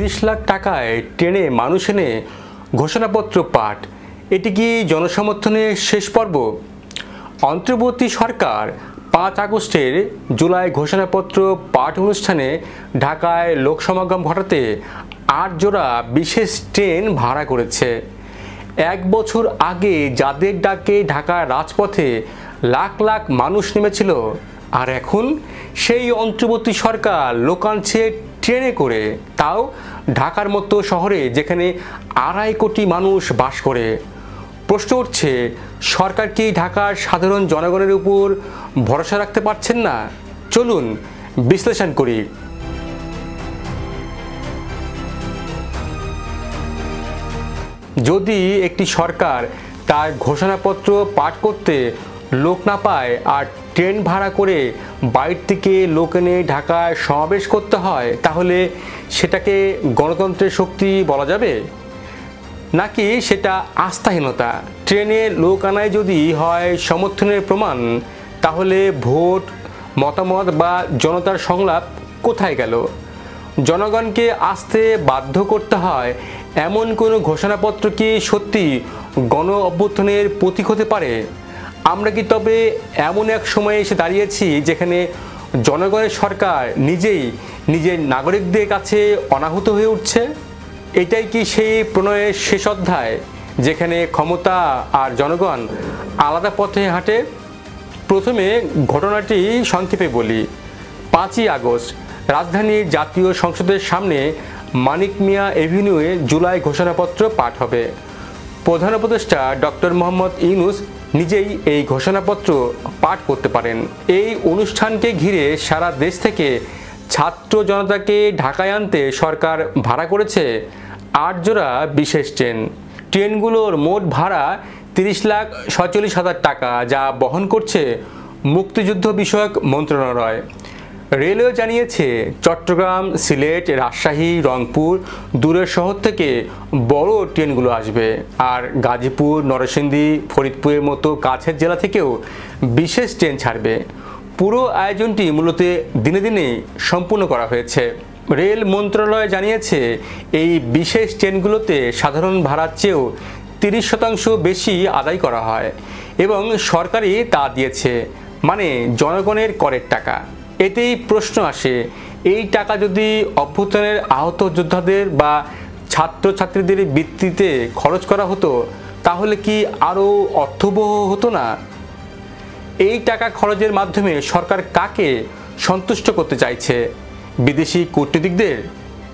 30 লাখ টাকায় ট্রেনে মানুষ এনে ঘোষণাপত্র পাঠ, এটি কি জনসমর্থনের শেষ পর্ব? অন্তর্বর্তী সরকার 5 আগস্টের জুলাই ঘোষণাপত্র পাঠ অনুষ্ঠানে ঢাকায় লোক সমাগম ঘটাতে 8 জোড়া বিশেষ ট্রেন ভাড়া করেছে। 1 বছর আগে যাদের ডাকে ঢাকার রাজপথে লাখ লাখ মানুষ নেমেছিল, আর এখন সেই অন্তর্বর্তী সরকার লোক আনছে ট্রেনে করে, তাও ঢাকার মতো শহরে যেখানে 2.5 কোটি মানুষ বাস করে। প্রশ্ন উঠছে, সরকার কি ঢাকার সাধারণ জনগণের উপর ভরসা রাখতে পারছেন না? চলুন বিশ্লেষণ করি। যদি একটি সরকার তার ঘোষণাপত্র পাঠ করতে লোক না পায় আর ট্রেন ভাড়া করে বাইরে থেকে লোক এনে ঢাকায় সমাবেশ করতে হয়, তাহলে সেটাকে গণতন্ত্রের শক্তি বলা যাবে, নাকি সেটা আস্থাহীনতা? ট্রেনে লোক আনায় যদি হয় সমর্থনের প্রমাণ, তাহলে ভোট, মতামত বা জনতার সংলাপ কোথায় গেল? জনগণকে আসতে বাধ্য করতে হয় এমন কোনো ঘোষণাপত্র কি সত্যি গণ অভ্যুত্থানের প্রতীক হতে পারে? আমরা কি তবে এমন এক সময়ে এসে দাঁড়িয়েছি যেখানে জনগণের সরকার নিজেই নিজের নাগরিকদের কাছে অনাহুত হয়ে উঠছে? এটাই কি সেই প্রণয়ের শেষ অধ্যায়, যেখানে ক্ষমতা আর জনগণ আলাদা পথে হাঁটে? প্রথমে ঘটনাটি সংক্ষেপে বলি। 5ই আগস্ট রাজধানীর জাতীয় সংসদের সামনে মানিক মিয়া এভিনিউয়ে জুলাই ঘোষণাপত্র পাঠ হবে। প্রধান উপদেষ্টা ডক্টর মোহাম্মদ ইউনূস নিজেই এই ঘোষণাপত্র পাঠ করতে পারেন। এই অনুষ্ঠানকে ঘিরে সারা দেশ থেকে ছাত্র জনতাকে ঢাকায় আনতে সরকার ভাড়া করেছে 8 জোড়া বিশেষ ট্রেন। ট্রেনগুলোর মোট ভাড়া 30,47,000 টাকা, যা বহন করছে মুক্তিযুদ্ধ বিষয়ক মন্ত্রণালয়। রেলওয়ে জানিয়েছে, চট্টগ্রাম, সিলেট, রাজশাহী, রংপুর, দূরের শহর থেকে বড় ট্রেনগুলো আসবে, আর গাজীপুর, নরসিংদী, ফরিদপুরের মতো কাছের জেলা থেকেও বিশেষ ট্রেন ছাড়বে। পুরো আয়োজনটি মূলত দিনে দিনে সম্পূর্ণ করা হয়েছে। রেল মন্ত্রণালয় জানিয়েছে, এই বিশেষ ট্রেনগুলোতে সাধারণ ভাড়ার চেয়েও 30% বেশি আদায় করা হয় এবং সরকারই তা দিয়েছে, মানে জনগণের করের টাকা। এতেই প্রশ্ন আসে, এই টাকা যদি অভ্যুত্থানের আহত যোদ্ধাদের বা ছাত্রছাত্রীদের বৃত্তিতে খরচ করা হতো, তাহলে কি আরও অর্থবহ হতো না? এই টাকা খরচের মাধ্যমে সরকার কাকে সন্তুষ্ট করতে চাইছে? বিদেশি কূটনীতিকদের,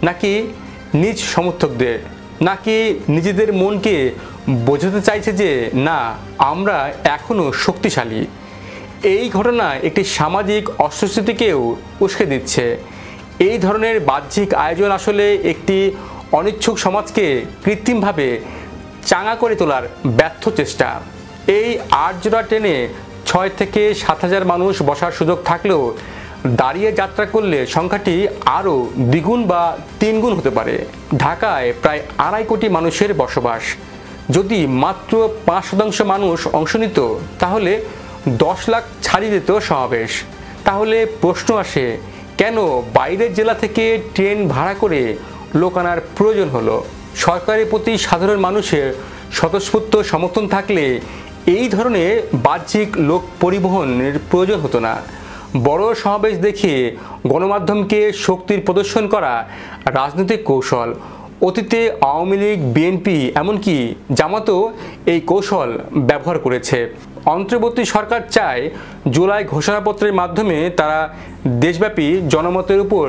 নাকি নিজ সমর্থকদের, নাকি নিজেদের মনকে বোঝাতে চাইছে যে না, আমরা এখনও শক্তিশালী? এই ঘটনা একটি সামাজিক অস্বস্তিকেও উস্কে দিচ্ছে। এই ধরনের বাহ্যিক আয়োজন আসলে একটি অনিচ্ছুক সমাজকে কৃত্রিমভাবে চাঙা করে তোলার ব্যর্থ চেষ্টা। এই 8 জোড়া ট্রেনে 6 থেকে 7,000 মানুষ বসার সুযোগ থাকলেও দাঁড়িয়ে যাত্রা করলে সংখ্যাটি আরও দ্বিগুণ বা 3 গুণ হতে পারে। ঢাকায় প্রায় 2.5 কোটি মানুষের বসবাস। যদি মাত্র 5% মানুষ অংশ নিত, তাহলে 10 লাখ ছাড়িয়ে যেত সমাবেশ। তাহলে প্রশ্ন আসে, কেন বাইরের জেলা থেকে ট্রেন ভাড়া করে লোক আনার প্রয়োজন হলো? সরকারের প্রতি সাধারণ মানুষের স্বতঃস্ফূর্ত সমর্থন থাকলে এই ধরনের বাহ্যিক লোক পরিবহনের প্রয়োজন হতো না। বড় সমাবেশ দেখে গণমাধ্যমকে শক্তির প্রদর্শন করা রাজনৈতিক কৌশল। অতীতে আওয়ামী লীগ, বিএনপি, এমনকি জামাতও এই কৌশল ব্যবহার করেছে। অন্তর্বর্তী সরকার চায় জুলাই ঘোষণাপত্রের মাধ্যমে তারা দেশব্যাপী জনমতের উপর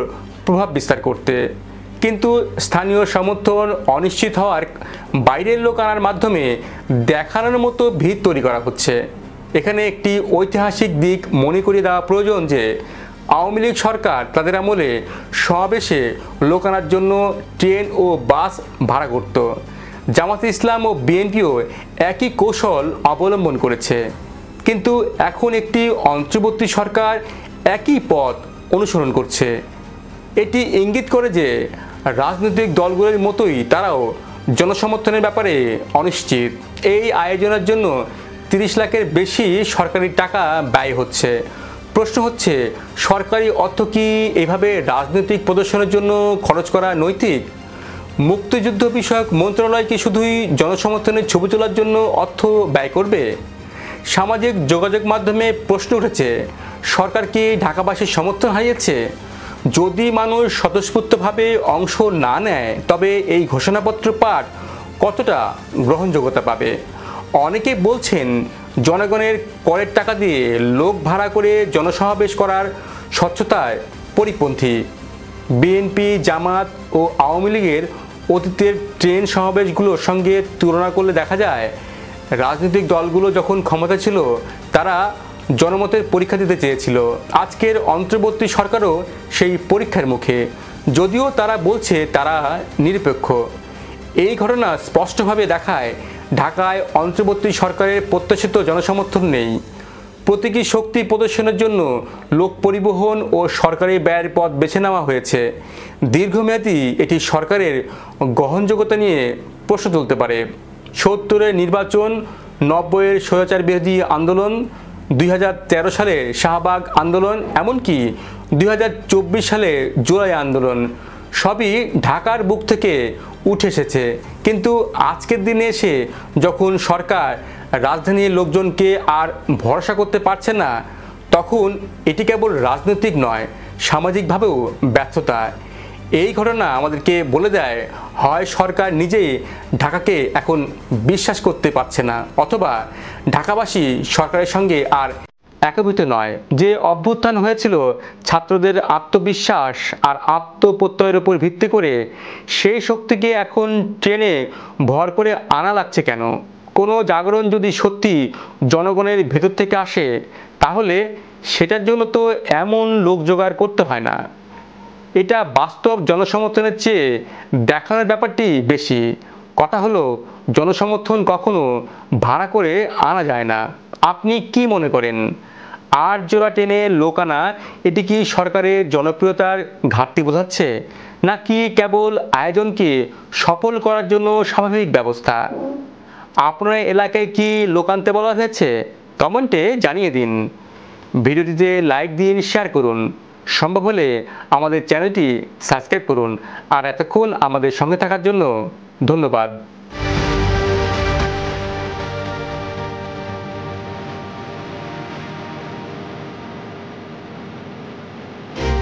প্রভাব বিস্তার করতে, কিন্তু স্থানীয় সমর্থন অনিশ্চিত হওয়ার বাইরের লোক আনার মাধ্যমে দেখানোর মতো ভিত তৈরি করা হচ্ছে। এখানে একটি ঐতিহাসিক দিক মনে করিয়ে দেওয়া প্রয়োজন যে আওয়ামী লীগ সরকার তাদের আমলে সমাবেশে লোক আনার জন্য ট্রেন ও বাস ভাড়া করত। জামাতে ইসলাম ও বিএনপিও একই কৌশল অবলম্বন করেছে, কিন্তু এখন একটি অন্তর্বর্তী সরকার একই পথ অনুসরণ করছে। এটি ইঙ্গিত করে যে রাজনৈতিক দলগুলোর মতোই তারাও জনসমর্থনের ব্যাপারে অনিশ্চিত। এই আয়োজনের জন্য 30 লাখের বেশি সরকারি টাকা ব্যয় হচ্ছে। প্রশ্ন হচ্ছে, সরকারি অর্থ কি এভাবে রাজনৈতিক প্রদর্শনের জন্য খরচ করা নৈতিক? মুক্তিযুদ্ধ বিষয়ক মন্ত্রণালয় কি শুধুই জনসমর্থনের ছবি তোলার জন্য অর্থ ব্যয় করবে? সামাজিক যোগাযোগ মাধ্যমে প্রশ্ন উঠেছে, সরকার কি ঢাকাবাসীর সমর্থন হারিয়েছে? যদি মানুষ স্বতঃস্ফূর্তভাবে অংশ না নেয় তবে এই ঘোষণাপত্র পাঠ কতটা গ্রহণযোগ্যতা পাবে? অনেকে বলছেন জনগণের করের টাকা দিয়ে লোক ভাড়া করে জনসমাবেশ করার স্বচ্ছতায় পরিপন্থী। বিএনপি, জামাত ও আওয়ামী লীগের অতীতের ট্রেন সমাবেশগুলোর সঙ্গে তুলনা করলে দেখা যায় রাজনৈতিক দলগুলো যখন ক্ষমতা ছিল তারা জনমতের পরীক্ষা দিতে চেয়েছিল। আজকের অন্তর্বর্তী সরকারও সেই পরীক্ষার মুখে, যদিও তারা বলছে তারা নিরপেক্ষ। এই ঘটনা স্পষ্টভাবে দেখায় ঢাকায় অন্তর্বর্তী সরকারের প্রত্যাশিত জনসমর্থন নেই। প্রতীকী শক্তি প্রদর্শনের জন্য লোক পরিবহন ও সরকারি ব্যয়ের পথ বেছে নেওয়া হয়েছে। দীর্ঘমেয়াদী এটি সরকারের গ্রহণযোগ্যতা নিয়ে প্রশ্ন তুলতে পারে। ৭০-এর নির্বাচন, ৯০-এর স্বৈরাচার বিরোধী আন্দোলন, ২০১৩ সালে শাহবাগ আন্দোলন, এমনকি ২০২৪ সালে জুলাই আন্দোলন সবই ঢাকার বুক থেকে উঠে এসেছে। কিন্তু আজকের দিনে এসে যখন সরকার রাজধানীর লোকজনকে আর ভরসা করতে পারছে না, তখন এটি কেবল রাজনৈতিক নয়, সামাজিকভাবেও ব্যর্থতা। এই ঘটনা আমাদেরকে বলে দেয়, হয় সরকার নিজেই ঢাকাকে এখন বিশ্বাস করতে পারছে না, অথবা ঢাকাবাসী সরকারের সঙ্গে আর একীভূত নয়। যে অভ্যুত্থান হয়েছিল ছাত্রদের আত্মবিশ্বাস আর আত্মপ্রত্যয়ের উপর ভিত্তি করে, সেই শক্তিকে এখন ট্রেনে ভর করে আনা লাগছে কেন? কোনো জাগরণ যদি সত্যি জনগণের ভেতর থেকে আসে, তাহলে সেটার জন্য তো এমন লোক জোগাড় করতে হয় না। এটা বাস্তব জনসমর্থনের চেয়ে দেখানোর ব্যাপারটি বেশি। কথা হলো, জনসমর্থন কখনো ভাড়া করে আনা যায় না। আপনি কি মনে করেন? আর জোড়া টেনে লোক আনা, এটি কি সরকারের জনপ্রিয়তার ঘাটতি বোঝাচ্ছে, নাকি কেবল আয়োজনকে সফল করার জন্য স্বাভাবিক ব্যবস্থা? আপনার এলাকায় কি লোক আনতে বলা হয়েছে? কমেন্টে জানিয়ে দিন। ভিডিওটিতে লাইক দিন, শেয়ার করুন, সম্ভব হলে আমাদের চ্যানেলটি সাবস্ক্রাইব করুন। আর এতক্ষণ আমাদের সঙ্গে থাকার জন্য ধন্যবাদ।